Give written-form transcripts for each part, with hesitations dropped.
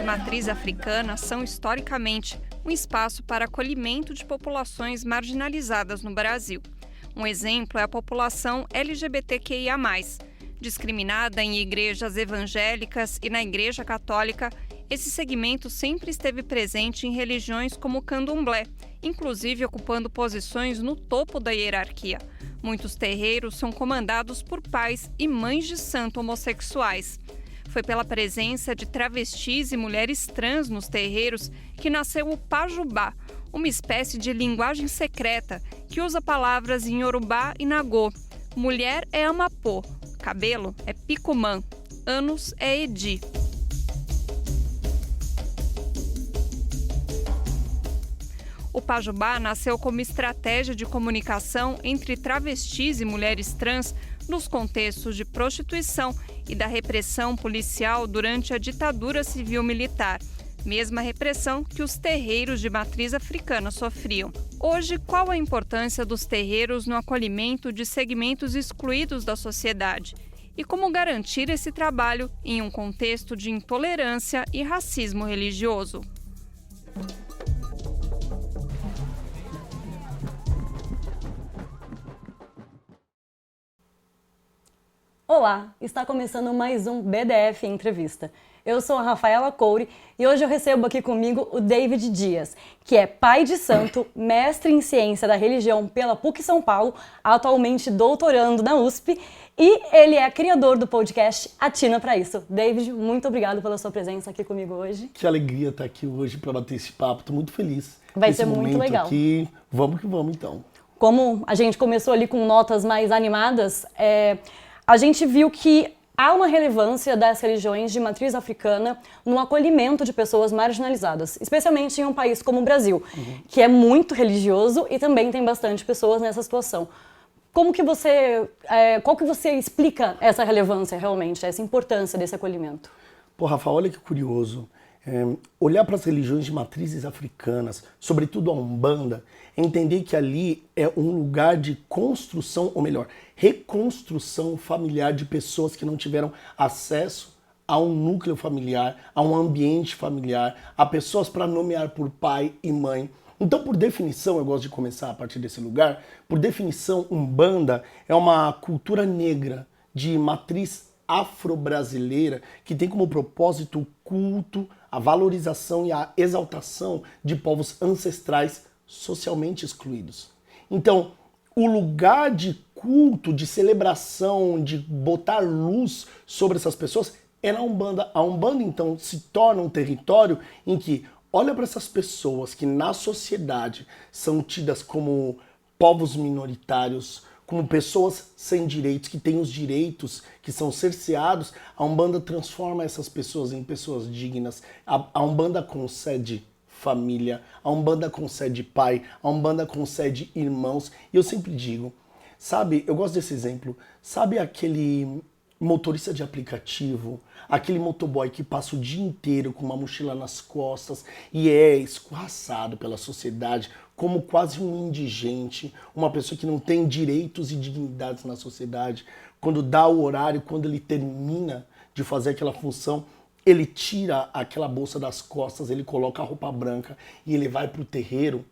matriz africana são, historicamente, um espaço para acolhimento de populações marginalizadas no Brasil. Um exemplo é a população LGBTQIA+, discriminada em igrejas evangélicas e na Igreja Católica. Esse segmento sempre esteve presente em religiões como o candomblé, inclusive ocupando posições no topo da hierarquia. Muitos terreiros são comandados por pais e mães de santo homossexuais. Foi pela presença de travestis e mulheres trans nos terreiros que nasceu o Pajubá, uma espécie de linguagem secreta que usa palavras em Yorubá e Nagô. Mulher é Amapô, cabelo é Picumã, ânus é Edi. O Pajubá nasceu como estratégia de comunicação entre travestis e mulheres trans nos contextos de prostituição e da repressão policial durante a ditadura civil-militar, mesma repressão que os terreiros de matriz africana sofriam. Hoje, qual a importância dos terreiros no acolhimento de segmentos excluídos da sociedade? E como garantir esse trabalho em um contexto de intolerância e racismo religioso? Olá, está começando mais um BDF Entrevista. Eu sou a Rafaela Coure e hoje eu recebo aqui comigo o David Dias, que é pai de santo, mestre em ciência da religião pela PUC São Paulo, atualmente doutorando na USP, e ele é criador do podcast Atina Pra Isso. David, muito obrigado pela sua presença aqui comigo hoje. Que alegria estar aqui hoje para bater esse papo, estou muito feliz. Vai ser muito legal. Aqui. Vamos que vamos então. Como a gente começou ali com notas mais animadas, a gente viu que há uma relevância das religiões de matriz africana no acolhimento de pessoas marginalizadas, especialmente em um país como o Brasil, que é muito religioso e também tem bastante pessoas nessa situação. Qual que você explica essa relevância realmente, essa importância desse acolhimento? Pô, Rafa, olha que curioso. Olhar para as religiões de matrizes africanas, sobretudo a Umbanda, entender que ali é um lugar de construção, ou melhor, reconstrução familiar de pessoas que não tiveram acesso a um núcleo familiar, a um ambiente familiar, a pessoas para nomear por pai e mãe. Então, por definição, eu gosto de começar a partir desse lugar, por definição, Umbanda é uma cultura negra de matriz afro-brasileira que tem como propósito o culto, a valorização e a exaltação de povos ancestrais socialmente excluídos. Então, o lugar de culto, de celebração, de botar luz sobre essas pessoas é na Umbanda. A Umbanda, então, se torna um território em que olha para essas pessoas que na sociedade são tidas como povos minoritários, como pessoas sem direitos, que têm os direitos que são cerceados. A Umbanda transforma essas pessoas em pessoas dignas. A Umbanda concede família, a Umbanda concede pai, a Umbanda concede irmãos. E eu sempre digo, sabe, eu gosto desse exemplo, sabe aquele motorista de aplicativo, aquele motoboy que passa o dia inteiro com uma mochila nas costas e é escorraçado pela sociedade como quase um indigente, uma pessoa que não tem direitos e dignidades na sociedade. Quando dá o horário, quando ele termina de fazer aquela função, ele tira aquela bolsa das costas, ele coloca a roupa branca e ele vai para o terreiro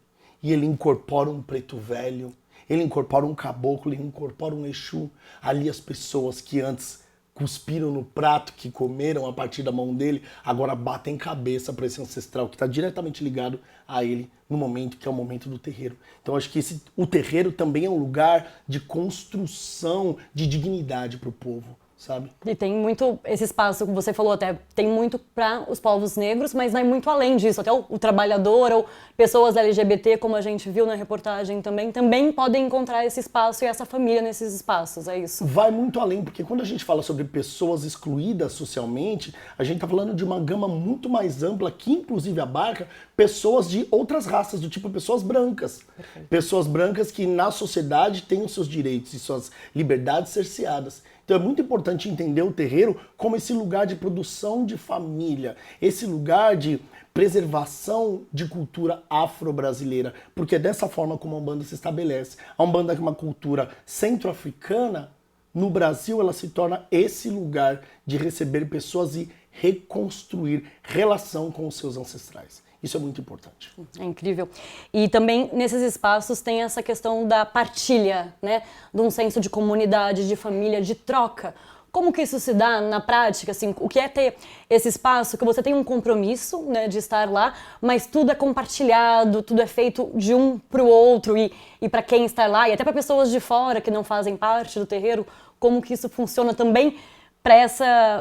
e ele incorpora um preto velho, ele incorpora um caboclo, ele incorpora um Exu. Ali as pessoas que antes cuspiram no prato, que comeram a partir da mão dele, agora batem cabeça para esse ancestral que está diretamente ligado a ele no momento que é o momento do terreiro. Então acho que o terreiro também é um lugar de construção de dignidade para o povo, sabe? E tem muito, esse espaço que você falou até, tem muito para os povos negros, mas vai muito além disso. Até o trabalhador ou pessoas LGBT, como a gente viu na reportagem também podem encontrar esse espaço e essa família nesses espaços, é isso? Vai muito além, porque quando a gente fala sobre pessoas excluídas socialmente, a gente está falando de uma gama muito mais ampla, que inclusive abarca pessoas de outras raças, do tipo pessoas brancas. Perfeito. Pessoas brancas que na sociedade têm os seus direitos e suas liberdades cerceadas. Então é muito importante entender o terreiro como esse lugar de produção de família, esse lugar de preservação de cultura afro-brasileira, porque é dessa forma como a Umbanda se estabelece. A Umbanda, que é uma cultura centro-africana, no Brasil ela se torna esse lugar de receber pessoas e reconstruir relação com os seus ancestrais. Isso é muito importante. É incrível. E também nesses espaços tem essa questão da partilha, né? De um senso de comunidade, de família, de troca. Como que isso se dá na prática? Assim, o que é ter esse espaço que você tem um compromisso, né, de estar lá, mas tudo é compartilhado, tudo é feito de um para o outro e para quem está lá, e até para pessoas de fora que não fazem parte do terreiro, como que isso funciona também para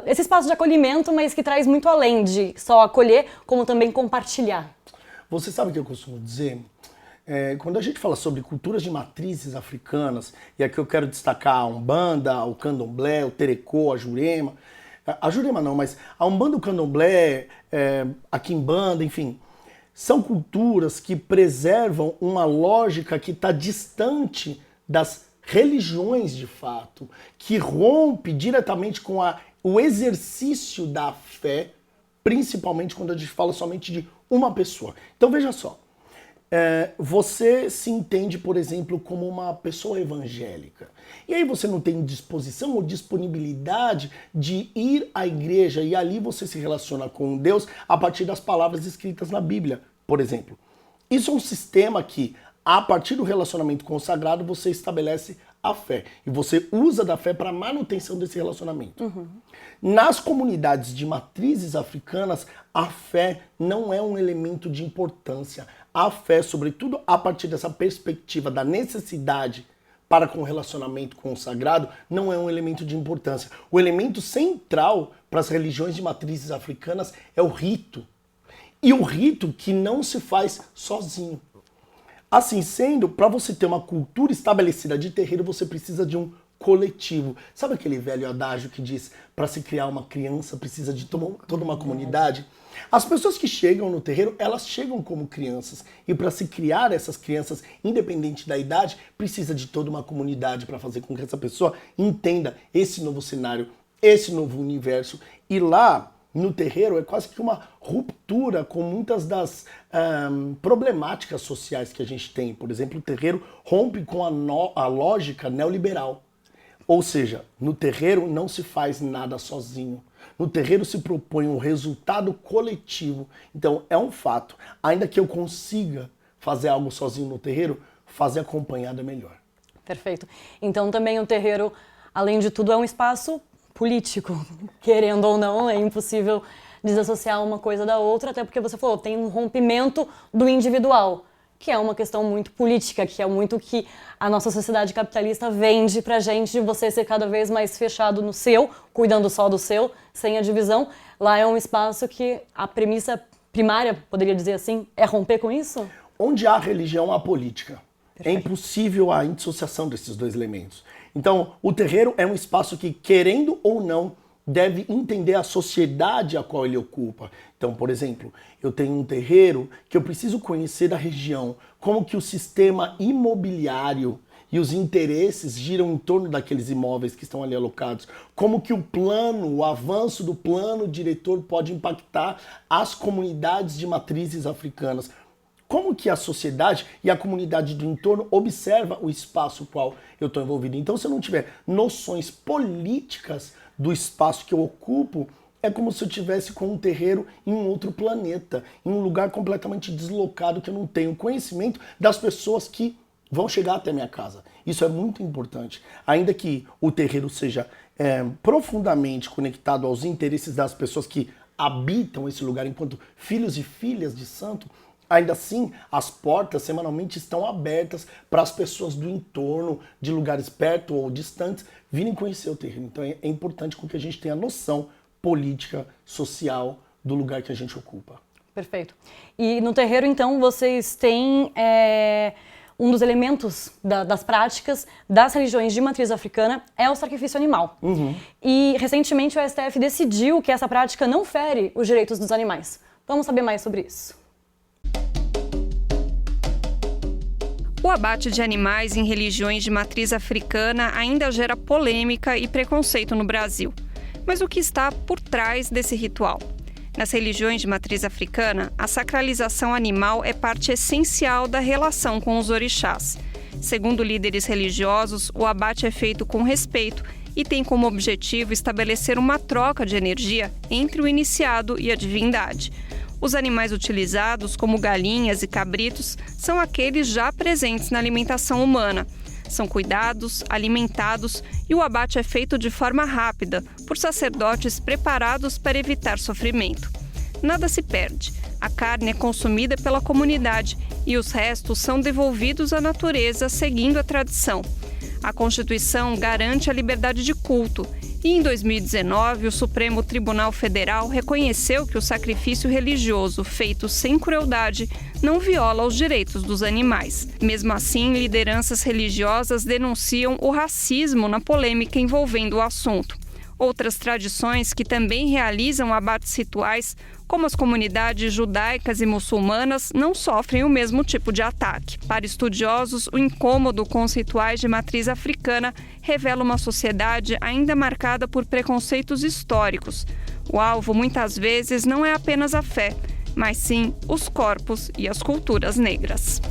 esse espaço de acolhimento, mas que traz muito além de só acolher, como também compartilhar. Você sabe o que eu costumo dizer? Quando a gente fala sobre culturas de matrizes africanas, e aqui eu quero destacar a Umbanda, o Candomblé, o Terecô, a Jurema não, mas a Umbanda, o Candomblé, a Quimbanda, enfim, são culturas que preservam uma lógica que está distante das religiões de fato, que rompe diretamente com o exercício da fé, principalmente quando a gente fala somente de uma pessoa. Então veja só, você se entende, por exemplo, como uma pessoa evangélica. E aí você não tem disposição ou disponibilidade de ir à igreja e ali você se relaciona com Deus a partir das palavras escritas na Bíblia, por exemplo. Isso é um sistema que, a partir do relacionamento com o sagrado, você estabelece a fé. E você usa da fé para a manutenção desse relacionamento. Uhum. Nas comunidades de matrizes africanas, a fé não é um elemento de importância. A fé, sobretudo a partir dessa perspectiva da necessidade para com o relacionamento com o sagrado, não é um elemento de importância. O elemento central para as religiões de matrizes africanas é o rito. E o rito que não se faz sozinho. Assim sendo, para você ter uma cultura estabelecida de terreiro, você precisa de um coletivo. Sabe aquele velho adágio que diz, para se criar uma criança precisa de toda uma comunidade? As pessoas que chegam no terreiro, elas chegam como crianças. E para se criar essas crianças, independente da idade, precisa de toda uma comunidade para fazer com que essa pessoa entenda esse novo cenário, esse novo universo. E lá no terreiro é quase que uma ruptura com muitas das problemáticas sociais que a gente tem. Por exemplo, o terreiro rompe com a lógica neoliberal. Ou seja, no terreiro não se faz nada sozinho. No terreiro se propõe um resultado coletivo. Então é um fato. Ainda que eu consiga fazer algo sozinho no terreiro, fazer acompanhado é melhor. Perfeito. Então também o terreiro, além de tudo, é um espaço político, querendo ou não, é impossível desassociar uma coisa da outra, até porque você falou, tem um rompimento do individual, que é uma questão muito política, que é muito que a nossa sociedade capitalista vende pra gente, de você ser cada vez mais fechado no seu, cuidando só do seu, sem a divisão. Lá é um espaço que a premissa primária, poderia dizer assim, é romper com isso? Onde há religião, há política. Perfeito. É impossível a dissociação desses dois elementos. Então, o terreiro é um espaço que, querendo ou não, deve entender a sociedade a qual ele ocupa. Então, por exemplo, eu tenho um terreiro que eu preciso conhecer da região, como que o sistema imobiliário e os interesses giram em torno daqueles imóveis que estão ali alocados, como que o avanço do plano diretor pode impactar as comunidades de matrizes africanas. Como que a sociedade e a comunidade do entorno observa o espaço no qual eu estou envolvido. Então, se eu não tiver noções políticas do espaço que eu ocupo, é como se eu estivesse com um terreiro em um outro planeta, em um lugar completamente deslocado, que eu não tenho conhecimento das pessoas que vão chegar até a minha casa. Isso é muito importante. Ainda que o terreiro seja profundamente conectado aos interesses das pessoas que habitam esse lugar enquanto filhos e filhas de santo, ainda assim, as portas semanalmente estão abertas para as pessoas do entorno, de lugares perto ou distantes, virem conhecer o terreiro. Então é importante que a gente tenha noção política, social do lugar que a gente ocupa. Perfeito. E no terreiro, então, vocês têm um dos elementos das práticas das religiões de matriz africana é o sacrifício animal. Uhum. E recentemente o STF decidiu que essa prática não fere os direitos dos animais. Vamos saber mais sobre isso. O abate de animais em religiões de matriz africana ainda gera polêmica e preconceito no Brasil. Mas o que está por trás desse ritual? Nas religiões de matriz africana, a sacralização animal é parte essencial da relação com os orixás. Segundo líderes religiosos, o abate é feito com respeito e tem como objetivo estabelecer uma troca de energia entre o iniciado e a divindade. Os animais utilizados, como galinhas e cabritos, são aqueles já presentes na alimentação humana. São cuidados, alimentados e o abate é feito de forma rápida, por sacerdotes preparados para evitar sofrimento. Nada se perde. A carne é consumida pela comunidade e os restos são devolvidos à natureza seguindo a tradição. A Constituição garante a liberdade de culto e, em 2019, o Supremo Tribunal Federal reconheceu que o sacrifício religioso feito sem crueldade não viola os direitos dos animais. Mesmo assim, lideranças religiosas denunciam o racismo na polêmica envolvendo o assunto. Outras tradições que também realizam abates rituais, como as comunidades judaicas e muçulmanas, não sofrem o mesmo tipo de ataque. Para estudiosos, o incômodo com os rituais de matriz africana revela uma sociedade ainda marcada por preconceitos históricos. O alvo, muitas vezes, não é apenas a fé, mas sim os corpos e as culturas negras.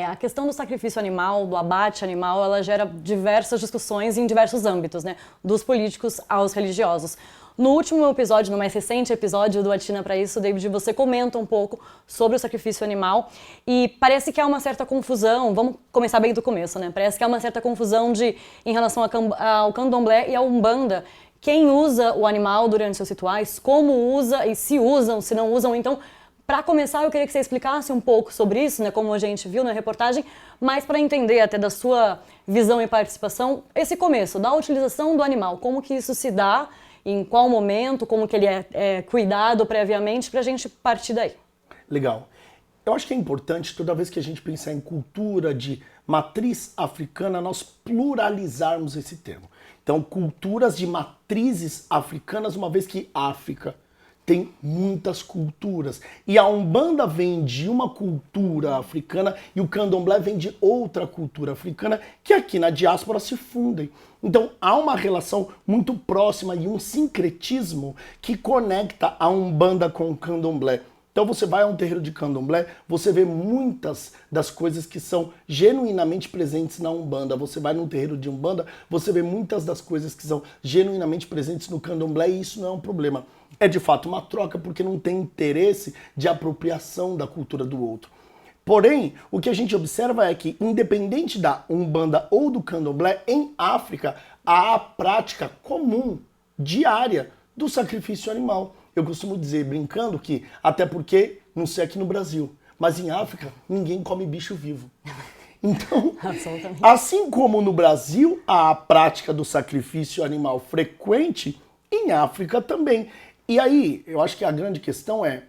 A questão do sacrifício animal, do abate animal, ela gera diversas discussões em diversos âmbitos, né? Dos políticos aos religiosos. No último episódio, no mais recente episódio do Atina Pra Isso, David, você comenta um pouco sobre o sacrifício animal e parece que há uma certa confusão, vamos começar bem do começo, né? Parece que há uma certa confusão em relação ao candomblé e à umbanda. Quem usa o animal durante seus rituais, como usa e se usam, se não usam, então... Para começar, eu queria que você explicasse um pouco sobre isso, né, como a gente viu na reportagem, mas para entender até da sua visão e participação, esse começo da utilização do animal, como que isso se dá, em qual momento, como que ele é cuidado previamente, para a gente partir daí. Legal. Eu acho que é importante, toda vez que a gente pensar em cultura de matriz africana, nós pluralizarmos esse termo. Então, culturas de matrizes africanas, uma vez que África tem muitas culturas. E a Umbanda vem de uma cultura africana e o Candomblé vem de outra cultura africana que aqui na diáspora se fundem. Então há uma relação muito próxima e um sincretismo que conecta a Umbanda com o Candomblé. Então você vai a um terreiro de Candomblé, você vê muitas das coisas que são genuinamente presentes na Umbanda. Você vai num terreiro de Umbanda, você vê muitas das coisas que são genuinamente presentes no Candomblé e isso não é um problema. É de fato uma troca porque não tem interesse de apropriação da cultura do outro. Porém, o que a gente observa é que, independente da Umbanda ou do Candomblé, em África há a prática comum, diária, do sacrifício animal. Eu costumo dizer, brincando, que até porque, não sei aqui no Brasil, mas em África ninguém come bicho vivo. Então, assim como no Brasil há a prática do sacrifício animal frequente, em África também. E aí, eu acho que a grande questão é,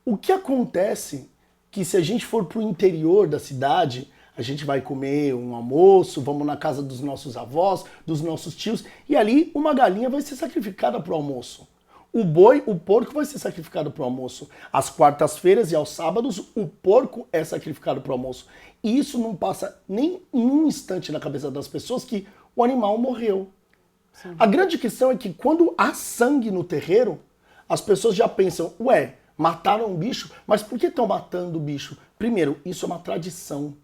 o que acontece que se a gente for para o interior da cidade, a gente vai comer um almoço, vamos na casa dos nossos avós, dos nossos tios, e ali uma galinha vai ser sacrificada para o almoço. O boi, o porco vai ser sacrificado para o almoço. Às quartas-feiras e aos sábados, o porco é sacrificado para o almoço. E isso não passa nem em um instante na cabeça das pessoas que o animal morreu. Sim. A grande questão é que quando há sangue no terreiro, as pessoas já pensam, ué, mataram um bicho, mas por que estão matando o bicho? Primeiro, isso é uma tradição,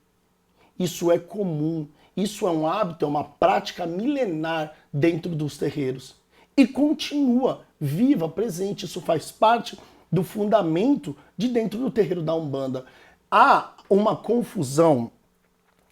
isso é comum, isso é um hábito, é uma prática milenar dentro dos terreiros. E continua viva, presente, isso faz parte do fundamento de dentro do terreiro da Umbanda. Há uma confusão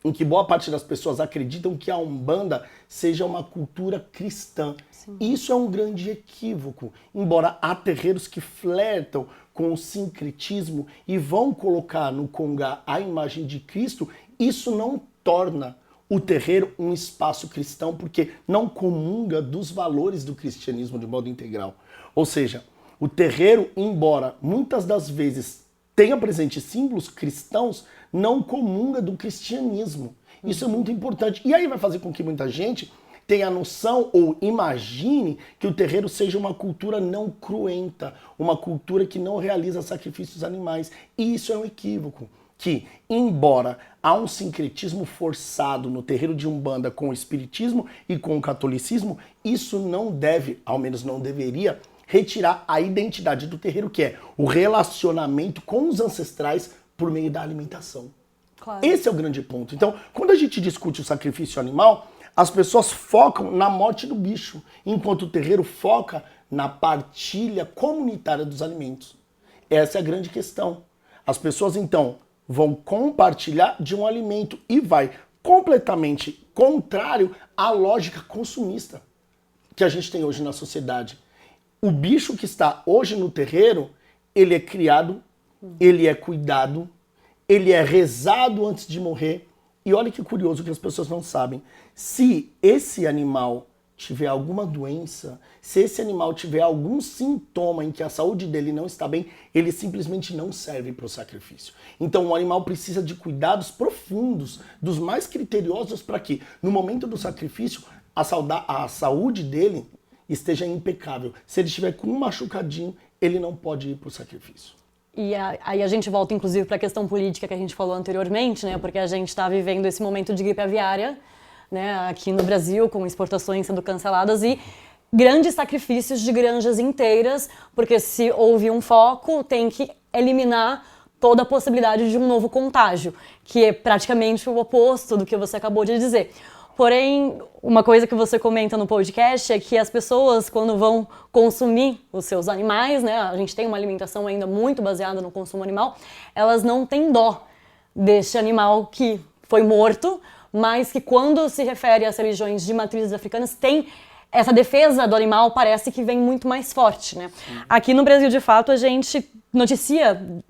em que boa parte das pessoas acreditam que a Umbanda seja uma cultura cristã. Sim. Isso é um grande equívoco, embora há terreiros que flertam com o sincretismo e vão colocar no congá a imagem de Cristo, isso não torna o terreiro um espaço cristão, porque não comunga dos valores do cristianismo de modo integral. Ou seja, o terreiro, embora muitas das vezes tenha presente símbolos cristãos, não comunga do cristianismo. Isso é muito importante. E aí vai fazer com que muita gente tenha a noção ou imagine que o terreiro seja uma cultura não cruenta, uma cultura que não realiza sacrifícios animais. E isso é um equívoco. Que, embora há um sincretismo forçado no terreiro de Umbanda com o espiritismo e com o catolicismo, isso não deve, ao menos não deveria, retirar a identidade do terreiro, que é o relacionamento com os ancestrais por meio da alimentação. Claro. Esse é o grande ponto. Então, quando a gente discute o sacrifício animal, As pessoas focam na morte do bicho, enquanto o terreiro foca na partilha comunitária dos alimentos. Essa é a grande questão. As pessoas, então, vão compartilhar de um alimento e vai completamente contrário à lógica consumista que a gente tem hoje na sociedade. O bicho que está hoje no terreiro, ele é criado, ele é cuidado, ele é rezado antes de morrer. E olha que curioso que as pessoas não sabem. Se esse animal tiver alguma doença, se esse animal tiver algum sintoma em que a saúde dele não está bem, ele simplesmente não serve para o sacrifício. Então o animal precisa de cuidados profundos, dos mais criteriosos, para que no momento do sacrifício a saúde dele esteja impecável. Se ele estiver com um machucadinho, ele não pode ir para o sacrifício. E aí a gente volta, inclusive, para a questão política que a gente falou anteriormente, né? Porque a gente está vivendo esse momento de gripe aviária, né? Aqui no Brasil, com exportações sendo canceladas e grandes sacrifícios de granjas inteiras, porque se houve um foco, tem que eliminar toda a possibilidade de um novo contágio, que é praticamente o oposto do que você acabou de dizer. Porém, uma coisa que você comenta no podcast é que as pessoas, quando vão consumir os seus animais, né, a gente tem uma alimentação ainda muito baseada no consumo animal, elas não têm dó deste animal que foi morto, mas que quando se refere às religiões de matrizes africanas, tem essa defesa do animal, parece que vem muito mais forte, né? Aqui no Brasil, de fato, a gente noticia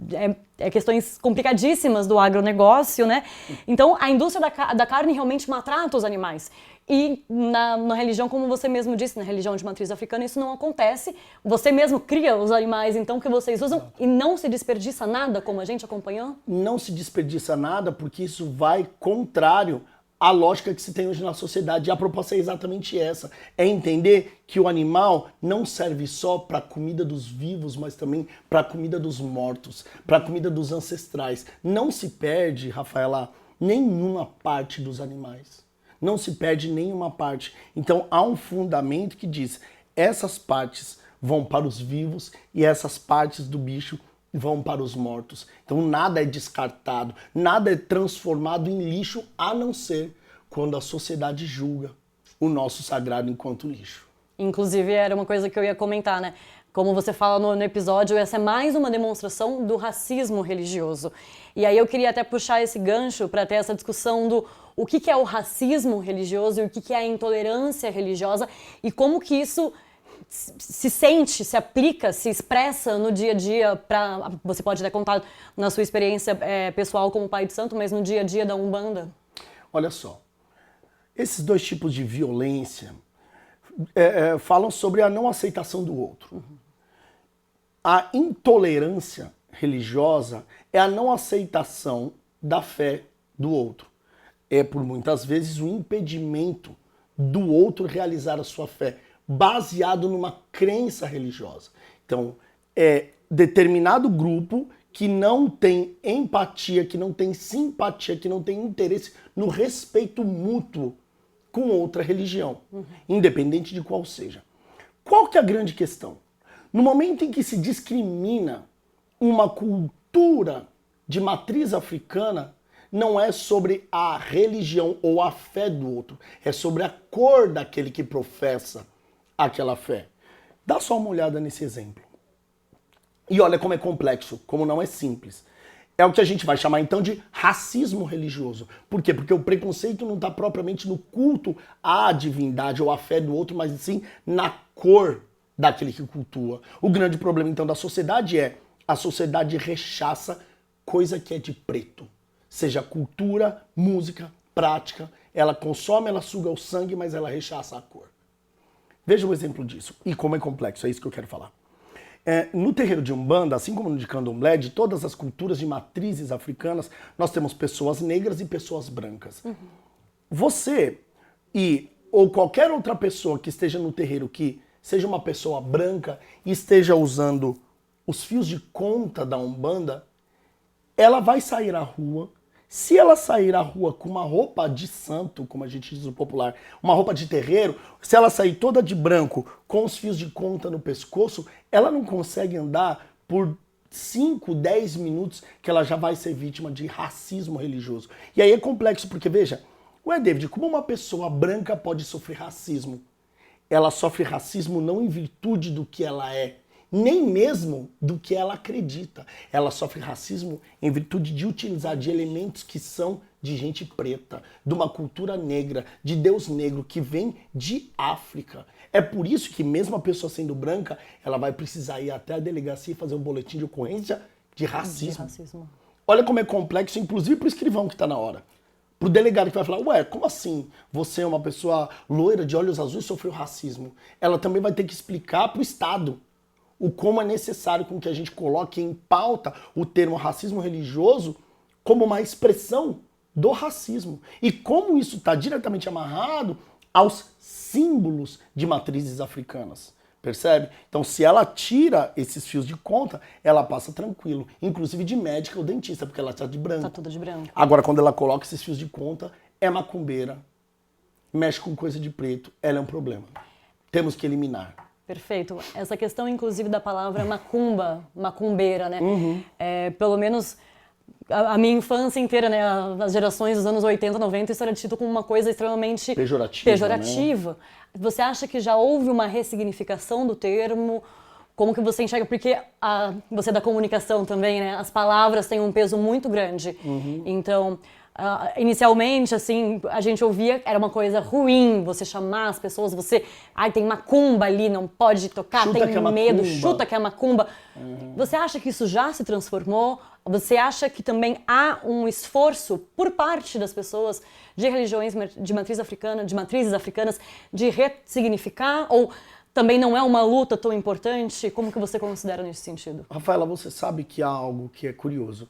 questões complicadíssimas do agronegócio, né? Então, a indústria da carne realmente maltrata os animais. E na religião, como você mesmo disse, na religião de matriz africana, isso não acontece. Você mesmo cria os animais, então, que vocês usam e não se desperdiça nada, como a gente acompanhou? Não se desperdiça nada, porque isso vai contrário à lógica que se tem hoje na sociedade. E a proposta é exatamente essa. É entender que o animal não serve só para a comida dos vivos, mas também para a comida dos mortos, para a comida dos ancestrais. Não se perde, Rafaela, nenhuma parte dos animais. Não se perde nenhuma parte. Então há um fundamento que diz: essas partes vão para os vivos e essas partes do bicho vão para os mortos. Então nada é descartado, nada é transformado em lixo, a não ser quando a sociedade julga o nosso sagrado enquanto lixo. Inclusive, era uma coisa que eu ia comentar, né? Como você fala no episódio, essa é mais uma demonstração do racismo religioso. E aí eu queria até puxar esse gancho para ter essa discussão do o que é o racismo religioso e o que é a intolerância religiosa e como que isso se sente, se aplica, se expressa no dia a dia. Você pode ter contado na sua experiência pessoal como pai de santo, mas no dia a dia da Umbanda. Olha só, esses dois tipos de violência falam sobre a não aceitação do outro. A intolerância religiosa é a não aceitação da fé do outro. É, por muitas vezes, o impedimento do outro realizar a sua fé, baseado numa crença religiosa. Então, é determinado grupo que não tem empatia, que não tem simpatia, que não tem interesse no respeito mútuo com outra religião, independente de qual seja. Qual que é a grande questão? No momento em que se discrimina uma cultura de matriz africana, não é sobre a religião ou a fé do outro, é sobre a cor daquele que professa aquela fé. Dá só uma olhada nesse exemplo. E olha como é complexo, como não é simples. É o que a gente vai chamar então de racismo religioso. Por quê? Porque o preconceito não está propriamente no culto à divindade ou à fé do outro, mas sim na cor daquele que cultua. O grande problema então da sociedade é a sociedade rechaça coisa que é de preto. Seja cultura, música, prática, ela consome, ela suga o sangue, mas ela rechaça a cor. Veja o exemplo disso e como é complexo, é isso que eu quero falar. No terreiro de Umbanda, assim como no de Candomblé, de todas as culturas de matrizes africanas, nós temos pessoas negras e pessoas brancas. Você ou qualquer outra pessoa que esteja no terreiro que seja uma pessoa branca e esteja usando os fios de conta da Umbanda, ela vai sair à rua. Se ela sair à rua com uma roupa de santo, como a gente diz no popular, uma roupa de terreiro, se ela sair toda de branco, com os fios de conta no pescoço, ela não consegue andar por 5, 10 minutos que ela já vai ser vítima de racismo religioso. E aí é complexo, porque veja, Ué, David, como uma pessoa branca pode sofrer racismo? Ela sofre racismo não em virtude do que ela é, nem mesmo do que ela acredita. Ela sofre racismo em virtude de utilizar de elementos que são de gente preta, de uma cultura negra, de Deus negro, que vem de África. É por isso que mesmo a pessoa sendo branca, ela vai precisar ir até a delegacia e fazer um boletim de ocorrência de racismo. Olha como é complexo, inclusive para o escrivão que está na hora. Para o delegado que vai falar, ué, como assim? Você é uma pessoa loira de olhos azuis e sofreu racismo. Ela também vai ter que explicar para o Estado o como é necessário com que a gente coloque em pauta o termo racismo religioso como uma expressão do racismo. E como isso está diretamente amarrado aos símbolos de matrizes africanas. Percebe? Então, se ela tira esses fios de conta, ela passa tranquilo. Inclusive de médica ou dentista, porque ela está de branco. Tá tudo de branco. Agora, quando ela coloca esses fios de conta, é macumbeira, mexe com coisa de preto, ela é um problema. Temos que eliminar. Perfeito. Essa questão, inclusive, da palavra macumba, macumbeira, né? Pelo menos a minha infância inteira, né? As gerações dos anos 80, 90, isso era tido como uma coisa extremamente pejorativa. Né? Você acha que já houve uma ressignificação do termo? Como que você enxerga? Porque você é da comunicação também, né? As palavras têm um peso muito grande. Então, inicialmente, assim, a gente ouvia, era uma coisa ruim você chamar as pessoas, tem macumba ali, não pode tocar, chuta tem medo, chuta que é macumba. Você acha que isso já se transformou? Você acha que também há um esforço por parte das pessoas de religiões de matriz africana, de matrizes africanas, de ressignificar? Ou também não é uma luta tão importante? Como que você considera nesse sentido? Rafaela, você sabe que há algo que é curioso.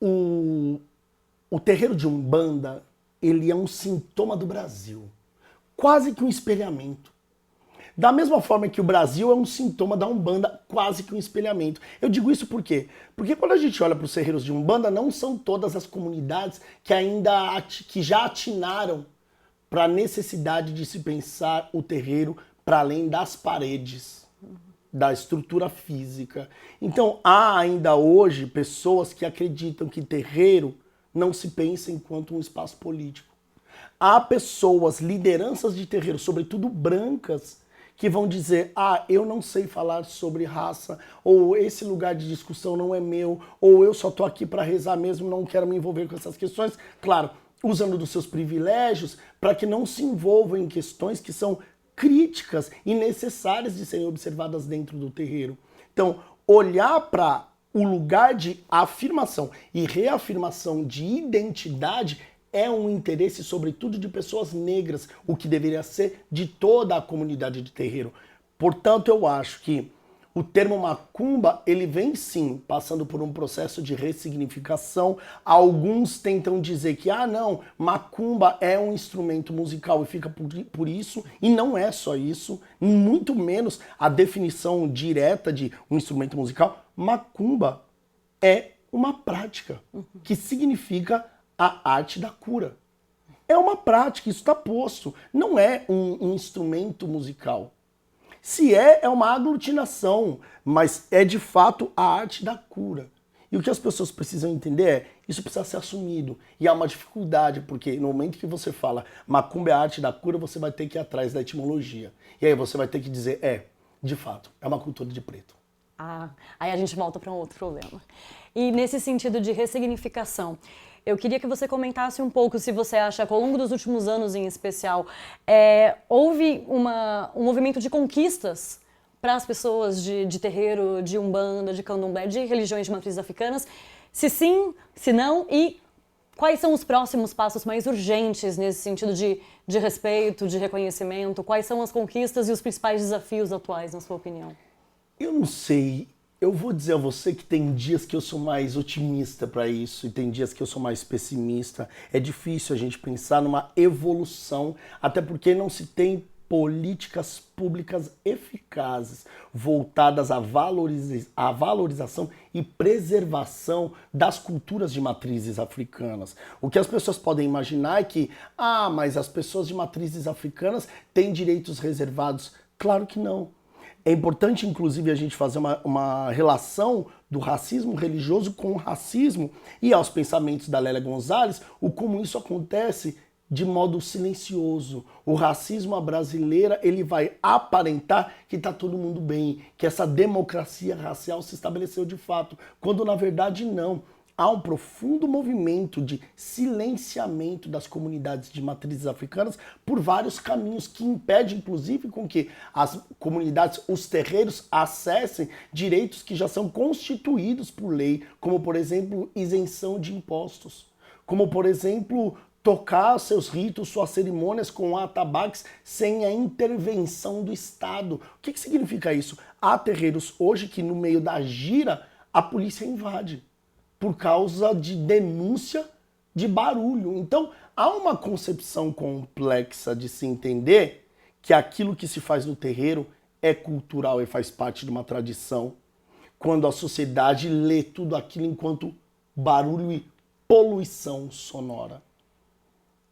O terreiro de Umbanda, ele é um sintoma do Brasil. Quase que um espelhamento. Da mesma forma que o Brasil é um sintoma da Umbanda, quase que um espelhamento. Eu digo isso por quê? Porque quando a gente olha para os terreiros de Umbanda, não são todas as comunidades que já atinaram para a necessidade de se pensar o terreiro para além das paredes, da estrutura física. Então, há ainda hoje pessoas que acreditam que terreiro não se pensa enquanto um espaço político. Há pessoas, lideranças de terreiro, sobretudo brancas, que vão dizer, eu não sei falar sobre raça, ou esse lugar de discussão não é meu, ou eu só tô aqui para rezar mesmo, não quero me envolver com essas questões. Claro, usando dos seus privilégios para que não se envolvam em questões que são críticas e necessárias de serem observadas dentro do terreiro. Então, olhar para o lugar de afirmação e reafirmação de identidade é um interesse, sobretudo, de pessoas negras, o que deveria ser de toda a comunidade de terreiro. Portanto, eu acho que o termo macumba, ele vem sim passando por um processo de ressignificação. Alguns tentam dizer que, não, macumba é um instrumento musical e fica por isso, e não é só isso, muito menos a definição direta de um instrumento musical. Macumba é uma prática, que significa a arte da cura. É uma prática, isso está posto. Não é um instrumento musical. Se é uma aglutinação, mas é de fato a arte da cura. E o que as pessoas precisam entender isso precisa ser assumido. E há uma dificuldade, porque no momento que você fala macumba é a arte da cura, você vai ter que ir atrás da etimologia. E aí você vai ter que dizer, de fato, é uma cultura de preto. Aí a gente volta para um outro problema. E nesse sentido de ressignificação, eu queria que você comentasse um pouco se você acha que ao longo dos últimos anos em especial, houve um movimento de conquistas para as pessoas de terreiro, de umbanda, de candomblé, de religiões de matrizes africanas, se sim, se não, e quais são os próximos passos mais urgentes nesse sentido de respeito, de reconhecimento, quais são as conquistas e os principais desafios atuais, na sua opinião? Eu não sei. Eu vou dizer a você que tem dias que eu sou mais otimista para isso e tem dias que eu sou mais pessimista. É difícil a gente pensar numa evolução, até porque não se tem políticas públicas eficazes voltadas à valorização e preservação das culturas de matrizes africanas. O que as pessoas podem imaginar é que, mas as pessoas de matrizes africanas têm direitos reservados. Claro que não. É importante, inclusive, a gente fazer uma relação do racismo religioso com o racismo e aos pensamentos da Lélia Gonzalez, como isso acontece de modo silencioso. O racismo à brasileira, ele vai aparentar que está todo mundo bem, que essa democracia racial se estabeleceu de fato, quando na verdade não. Há um profundo movimento de silenciamento das comunidades de matrizes africanas por vários caminhos que impede, inclusive, com que as comunidades, os terreiros, acessem direitos que já são constituídos por lei, como, por exemplo, isenção de impostos, como, por exemplo, tocar seus ritos, suas cerimônias com atabaques sem a intervenção do Estado. O que significa isso? Há terreiros hoje que, no meio da gira, a polícia invade por causa de denúncia de barulho. Então, há uma concepção complexa de se entender que aquilo que se faz no terreiro é cultural e faz parte de uma tradição, quando a sociedade lê tudo aquilo enquanto barulho e poluição sonora.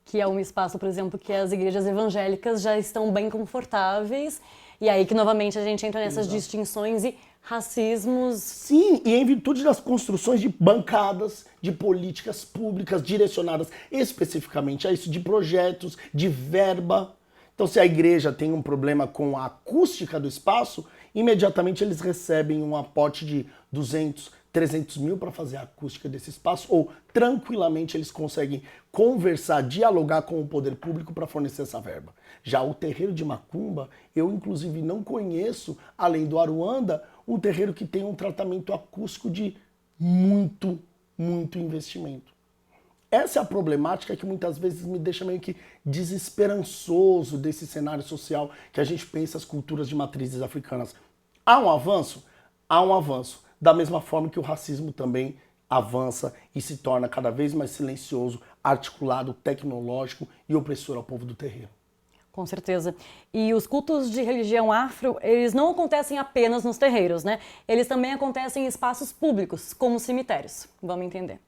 Que é um espaço, por exemplo, que as igrejas evangélicas já estão bem confortáveis, e aí que novamente a gente entra nessas distinções e racismos. Sim, e em virtude das construções de bancadas, de políticas públicas direcionadas especificamente a isso, de projetos, de verba. Então, se a igreja tem um problema com a acústica do espaço, imediatamente eles recebem um aporte de 200, 300 mil para fazer a acústica desse espaço, ou tranquilamente eles conseguem conversar, dialogar com o poder público para fornecer essa verba. Já o terreiro de Macumba, eu inclusive não conheço, além do Aruanda, um terreiro que tem um tratamento acústico de muito investimento. Essa é a problemática que muitas vezes me deixa meio que desesperançoso desse cenário social que a gente pensa as culturas de matrizes africanas. Há um avanço? Há um avanço. Da mesma forma que o racismo também avança e se torna cada vez mais silencioso, articulado, tecnológico e opressor ao povo do terreiro. Com certeza. E os cultos de religião afro, eles não acontecem apenas nos terreiros, né? Eles também acontecem em espaços públicos, como cemitérios. Vamos entender.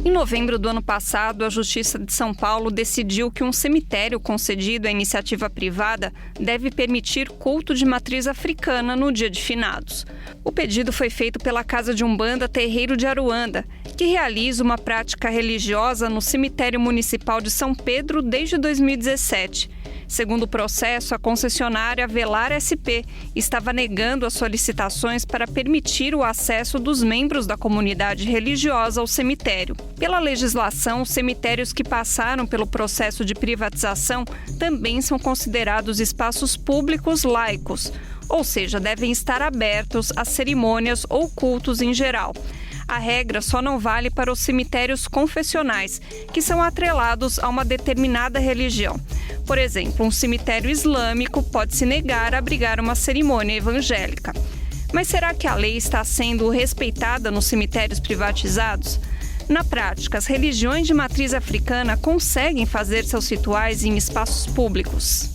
Em novembro do ano passado, a Justiça de São Paulo decidiu que um cemitério concedido à iniciativa privada deve permitir culto de matriz africana no Dia de Finados. O pedido foi feito pela Casa de Umbanda Terreiro de Aruanda, que realiza uma prática religiosa no cemitério municipal de São Pedro desde 2017. Segundo o processo, a concessionária Velar SP estava negando as solicitações para permitir o acesso dos membros da comunidade religiosa ao cemitério. Pela legislação, os cemitérios que passaram pelo processo de privatização também são considerados espaços públicos laicos, ou seja, devem estar abertos a cerimônias ou cultos em geral. A regra só não vale para os cemitérios confessionais, que são atrelados a uma determinada religião. Por exemplo, um cemitério islâmico pode se negar a abrigar uma cerimônia evangélica. Mas será que a lei está sendo respeitada nos cemitérios privatizados? Na prática, as religiões de matriz africana conseguem fazer seus rituais em espaços públicos.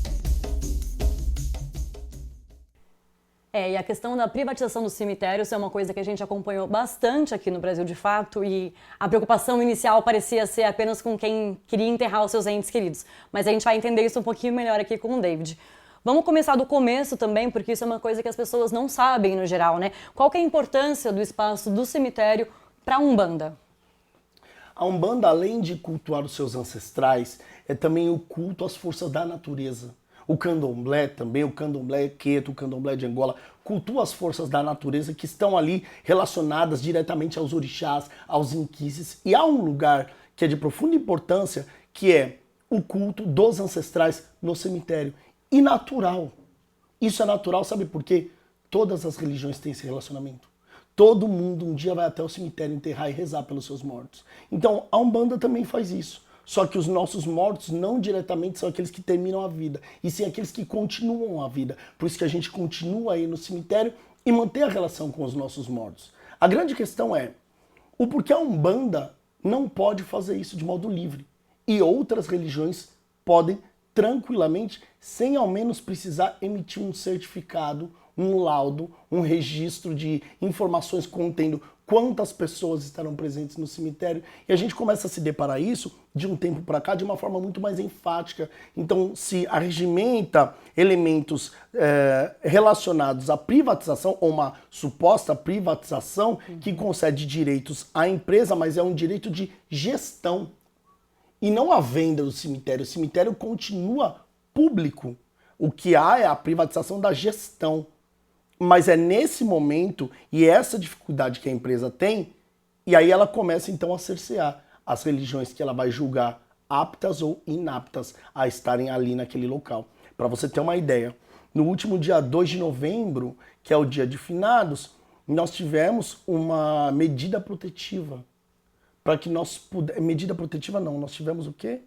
E a questão da privatização dos cemitérios é uma coisa que a gente acompanhou bastante aqui no Brasil de fato, e a preocupação inicial parecia ser apenas com quem queria enterrar os seus entes queridos. Mas a gente vai entender isso um pouquinho melhor aqui com o David. Vamos começar do começo também, porque isso é uma coisa que as pessoas não sabem no geral, né? Qual que é a importância do espaço do cemitério para a Umbanda? A Umbanda, além de cultuar os seus ancestrais, é também o culto às forças da natureza. O candomblé também, o candomblé queto, o candomblé de Angola, cultua as forças da natureza que estão ali relacionadas diretamente aos orixás, aos inquices. E há um lugar que é de profunda importância, que é o culto dos ancestrais no cemitério. E natural. Isso é natural, sabe por quê? Todas as religiões têm esse relacionamento. Todo mundo um dia vai até o cemitério enterrar e rezar pelos seus mortos. Então, a Umbanda também faz isso. Só que os nossos mortos não diretamente são aqueles que terminam a vida, e sim aqueles que continuam a vida. Por isso que a gente continua aí no cemitério e mantém a relação com os nossos mortos. A grande questão é o porquê a Umbanda não pode fazer isso de modo livre e outras religiões podem tranquilamente, sem ao menos precisar emitir um certificado, um laudo, um registro de informações contendo quantas pessoas estarão presentes no cemitério. E a gente começa a se deparar isso de um tempo para cá de uma forma muito mais enfática. Então, se arregimenta elementos relacionados à privatização, ou uma suposta privatização que concede direitos à empresa, mas é um direito de gestão. e não a venda do cemitério. O cemitério continua público. O que há é a privatização da gestão. Mas é nesse momento, e essa dificuldade que a empresa tem, e aí ela começa então a cercear as religiões que ela vai julgar aptas ou inaptas a estarem ali naquele local. Para você ter uma ideia, no último dia 2 de novembro, que é o dia de finados, nós tivemos uma medida protetiva. Para que nós pudéssemos... Medida protetiva não, nós tivemos o quê?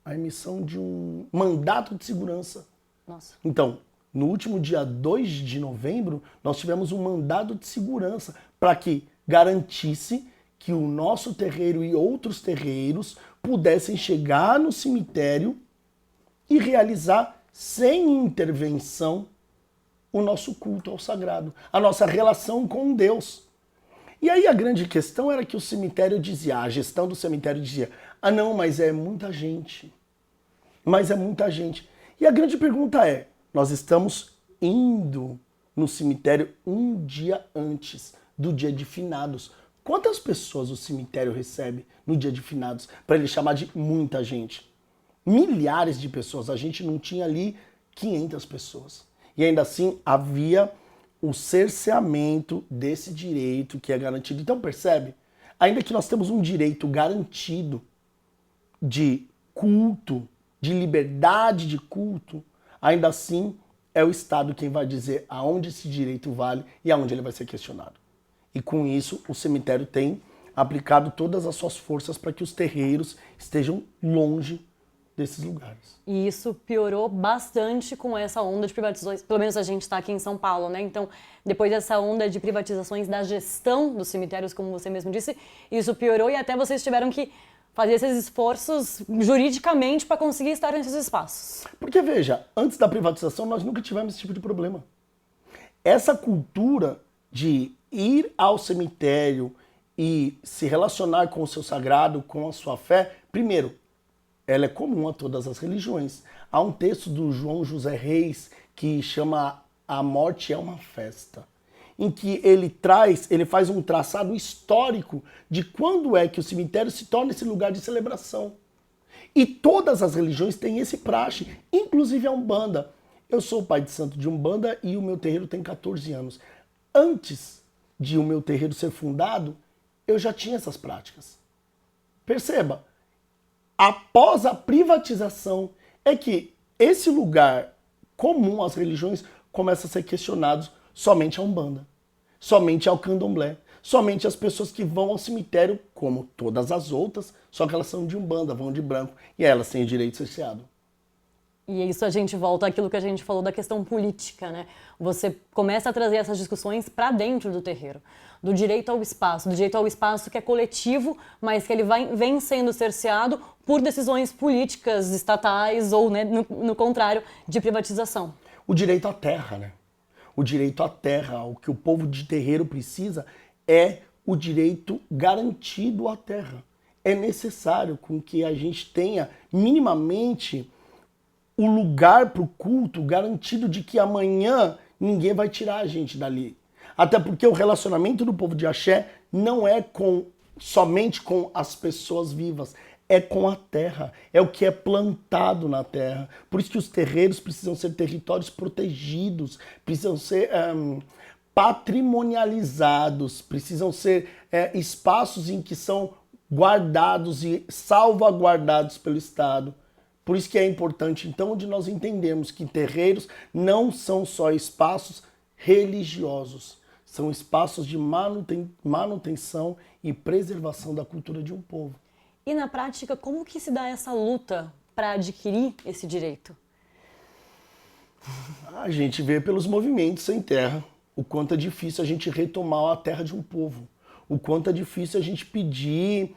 A emissão de um mandato de segurança. Nossa. Então, no último dia 2 de novembro, nós tivemos um mandado de segurança para que garantisse que o nosso terreiro e outros terreiros pudessem chegar no cemitério e realizar, sem intervenção, o nosso culto ao sagrado, a nossa relação com Deus. E aí a grande questão era que o cemitério dizia, a gestão do cemitério dizia, ah não, mas é muita gente. Mas é muita gente. E a grande pergunta é, nós estamos indo no cemitério um dia antes do dia de finados. Quantas pessoas o cemitério recebe no dia de finados para ele chamar de muita gente? Milhares de pessoas. A gente não tinha ali 500 pessoas. E ainda assim havia o cerceamento desse direito que é garantido. Então percebe? Ainda que nós temos um direito garantido de culto, de liberdade de culto, ainda assim é o Estado quem vai dizer aonde esse direito vale e aonde ele vai ser questionado. E com isso o cemitério tem aplicado todas as suas forças para que os terreiros estejam longe desses lugares. E isso piorou bastante com essa onda de privatizações, pelo menos a gente está aqui em São Paulo, né? Então, depois dessa onda de privatizações da gestão dos cemitérios, como você mesmo disse, isso piorou e até vocês tiveram que fazer esses esforços juridicamente para conseguir estar nesses espaços. Porque, veja, antes da privatização nós nunca tivemos esse tipo de problema. Essa cultura de ir ao cemitério e se relacionar com o seu sagrado, com a sua fé, primeiro, ela é comum a todas as religiões. Há um texto do João José Reis que chama A Morte é uma Festa, em que ele faz um traçado histórico de quando é que o cemitério se torna esse lugar de celebração. E todas as religiões têm esse praxe, inclusive a Umbanda. Eu sou o pai de santo de Umbanda e o meu terreiro tem 14 anos. Antes de o meu terreiro ser fundado, eu já tinha essas práticas. Perceba, após a privatização é que esse lugar comum às religiões começa a ser questionado somente a Umbanda, somente ao Candomblé, somente as pessoas que vão ao cemitério, como todas as outras, só que elas são de Umbanda, vão de branco, e elas têm o direito cerceado. E isso a gente volta àquilo que a gente falou da questão política, né? Você começa a trazer essas discussões para dentro do terreiro, do direito ao espaço que é coletivo, mas que ele vem sendo cerceado por decisões políticas, estatais ou, né, no contrário, de privatização. O direito à terra, né? O direito à terra, o que o povo de terreiro precisa é o direito garantido à terra. É necessário com que a gente tenha minimamente o lugar para o culto garantido de que amanhã ninguém vai tirar a gente dali. Até porque o relacionamento do povo de Axé não é somente com as pessoas vivas, é com a terra, é o que é plantado na terra. Por isso que os terreiros precisam ser territórios protegidos, precisam ser patrimonializados, precisam ser espaços em que são guardados e salvaguardados pelo Estado. Por isso que é importante, então, de nós entendermos que terreiros não são só espaços religiosos, são espaços de manutenção e preservação da cultura de um povo. E na prática, como que se dá essa luta para adquirir esse direito? A gente vê pelos movimentos sem terra, o quanto é difícil a gente retomar a terra de um povo, o quanto é difícil a gente pedir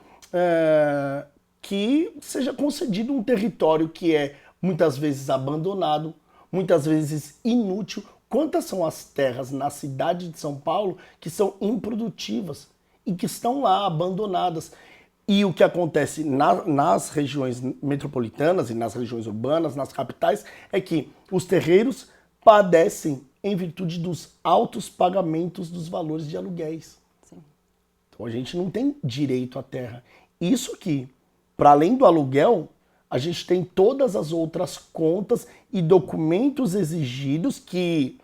que seja concedido um território que é muitas vezes abandonado, muitas vezes inútil. Quantas são as terras na cidade de São Paulo que são improdutivas e que estão lá abandonadas? E o que acontece nas regiões metropolitanas e nas regiões urbanas, nas capitais, é que os terreiros padecem em virtude dos altos pagamentos dos valores de aluguéis. Sim. Então a gente não tem direito à terra. isso aqui. Para além do aluguel, a gente tem todas as outras contas e documentos exigidos que,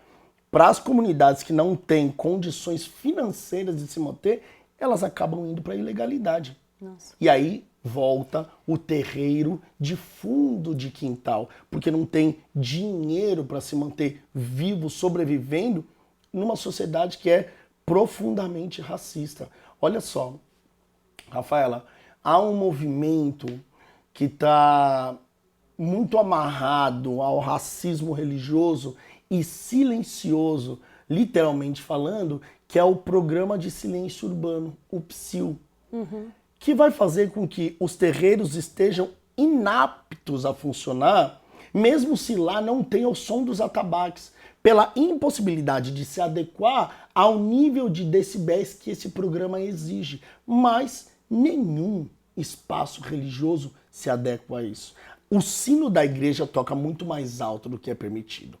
para as comunidades que não têm condições financeiras de se manter, elas acabam indo para a ilegalidade. Nossa. E aí volta o terreiro de fundo de quintal, porque não tem dinheiro para se manter vivo, sobrevivendo numa sociedade que é profundamente racista. Olha só, Rafaela, há um movimento que está muito amarrado ao racismo religioso e silencioso, literalmente falando, que é o Programa de Silêncio Urbano, o PSIL, que vai fazer com que os terreiros estejam inaptos a funcionar, mesmo se lá não tenha o som dos atabaques, pela impossibilidade de se adequar ao nível de decibéis que esse programa exige. Mas nenhum espaço religioso se adequa a isso. O sino da igreja toca muito mais alto do que é permitido.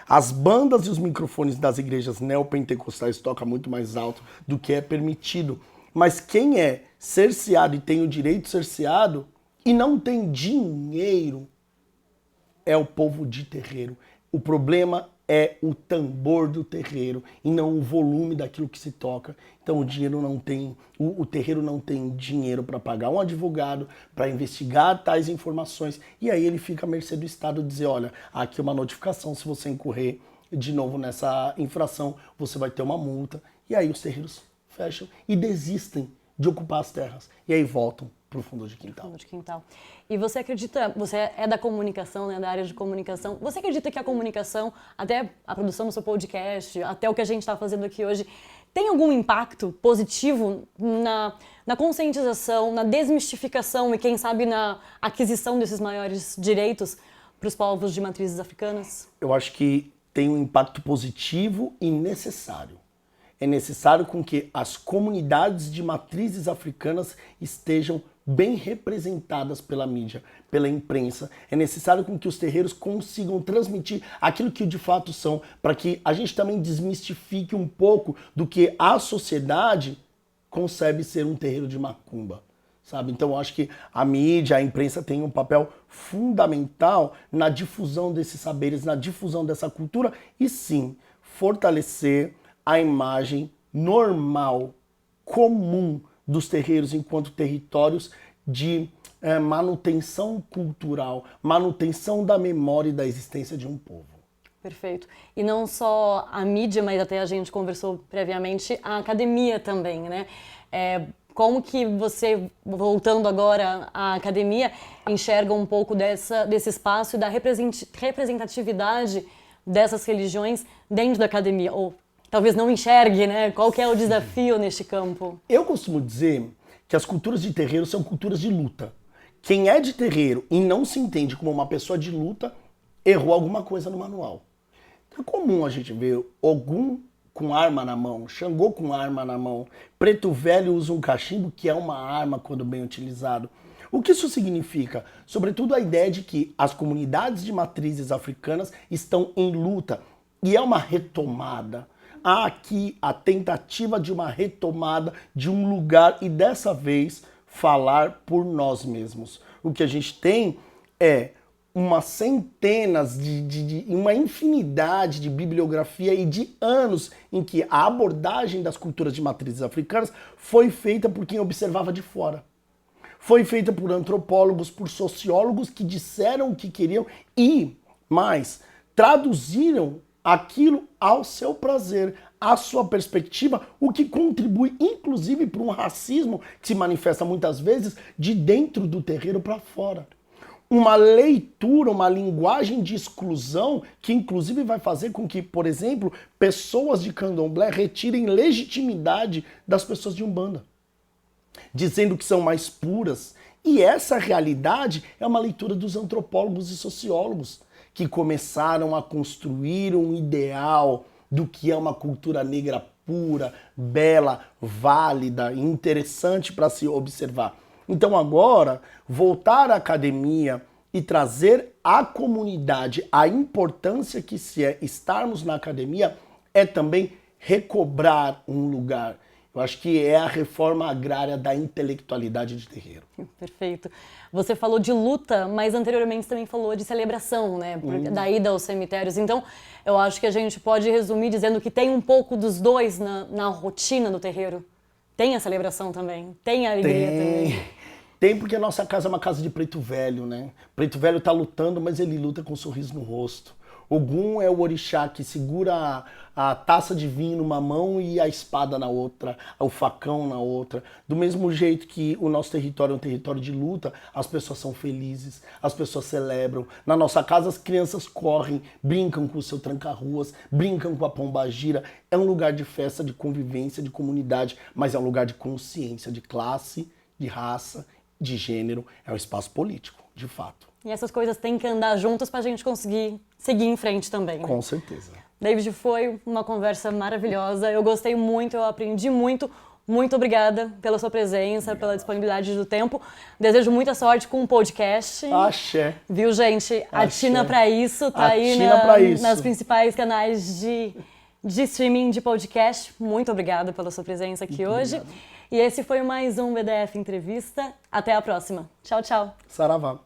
As bandas e os microfones das igrejas neopentecostais tocam muito mais alto do que é permitido. Mas quem é cerceado e tem o direito de cerceado e não tem dinheiro é o povo de terreiro. O problema é o tambor do terreiro e não o volume daquilo que se toca. Então o terreiro não tem dinheiro para pagar um advogado, para investigar tais informações, e aí ele fica à mercê do Estado dizer, olha, aqui é uma notificação, se você incorrer de novo nessa infração, você vai ter uma multa. E aí os terreiros fecham e desistem de ocupar as terras. E aí voltam para o fundo de quintal. Fundo de quintal. E você acredita, você é da comunicação, né, da área de comunicação, você acredita que a comunicação, até a produção do seu podcast, até o que a gente está fazendo aqui hoje, tem algum impacto positivo na conscientização, na desmistificação e, quem sabe, na aquisição desses maiores direitos para os povos de matrizes africanas? Eu acho que tem um impacto positivo e necessário. É necessário com que as comunidades de matrizes africanas estejam bem representadas pela mídia, pela imprensa. É necessário com que os terreiros consigam transmitir aquilo que de fato são, para que a gente também desmistifique um pouco do que a sociedade concebe ser um terreiro de macumba, sabe? Então eu acho que a mídia, a imprensa tem um papel fundamental na difusão desses saberes, na difusão dessa cultura e sim, fortalecer a imagem normal, comum dos terreiros enquanto territórios de manutenção cultural, manutenção da memória e da existência de um povo. Perfeito. E não só a mídia, mas até a gente conversou previamente, a academia também, né? Como que você, voltando agora à academia, enxerga um pouco desse espaço e da representatividade dessas religiões dentro da academia? Ou talvez não enxergue, né? Qual que é o desafio neste campo? Eu costumo dizer que as culturas de terreiro são culturas de luta. Quem é de terreiro e não se entende como uma pessoa de luta, errou alguma coisa no manual. É comum a gente ver Ogum com arma na mão, Xangô com arma na mão, Preto Velho usa um cachimbo, que é uma arma quando bem utilizado. O que isso significa? Sobretudo a ideia de que as comunidades de matrizes africanas estão em luta e é uma retomada. Há aqui a tentativa de uma retomada de um lugar e dessa vez falar por nós mesmos. O que a gente tem é uma centenas uma infinidade de bibliografia e de anos em que a abordagem das culturas de matrizes africanas foi feita por quem observava de fora. Foi feita por antropólogos, por sociólogos que disseram o que queriam e, mais, traduziram aquilo ao seu prazer, à sua perspectiva, o que contribui inclusive para um racismo que se manifesta muitas vezes de dentro do terreiro para fora. Uma leitura, uma linguagem de exclusão que inclusive vai fazer com que, por exemplo, pessoas de candomblé retirem legitimidade das pessoas de Umbanda, dizendo que são mais puras. E essa realidade é uma leitura dos antropólogos e sociólogos, que começaram a construir um ideal do que é uma cultura negra pura, bela, válida e interessante para se observar. Então agora, voltar à academia e trazer à comunidade a importância que se é estarmos na academia é também recobrar um lugar. Eu acho que é a reforma agrária da intelectualidade de terreiro. Perfeito. Você falou de luta, mas anteriormente também falou de celebração, né? Da ida aos cemitérios. Então, eu acho que a gente pode resumir dizendo que tem um pouco dos dois na rotina do terreiro. Tem a celebração também, tem a alegria também. Tem, porque a nossa casa é uma casa de preto velho, né? Preto velho tá lutando, mas ele luta com um sorriso no rosto. Ogum é o orixá que segura a taça de vinho numa mão e a espada na outra, o facão na outra. Do mesmo jeito que o nosso território é um território de luta, as pessoas são felizes, as pessoas celebram. Na nossa casa as crianças correm, brincam com o seu tranca-ruas, brincam com a pombagira. É um lugar de festa, de convivência, de comunidade, mas é um lugar de consciência, de classe, de raça, de gênero. É um espaço político, de fato. E essas coisas têm que andar juntas para a gente conseguir seguir em frente também, né? Com certeza. David, foi uma conversa maravilhosa. Eu gostei muito, eu aprendi muito. Muito obrigada pela sua presença, pela disponibilidade do tempo. Desejo muita sorte com o podcast. Axé. Viu, gente? Atina pra isso, tá aí nas principais canais de streaming de podcast. Muito obrigada pela sua presença aqui hoje. E esse foi mais um BDF Entrevista. Até a próxima. Tchau, tchau. Saravá.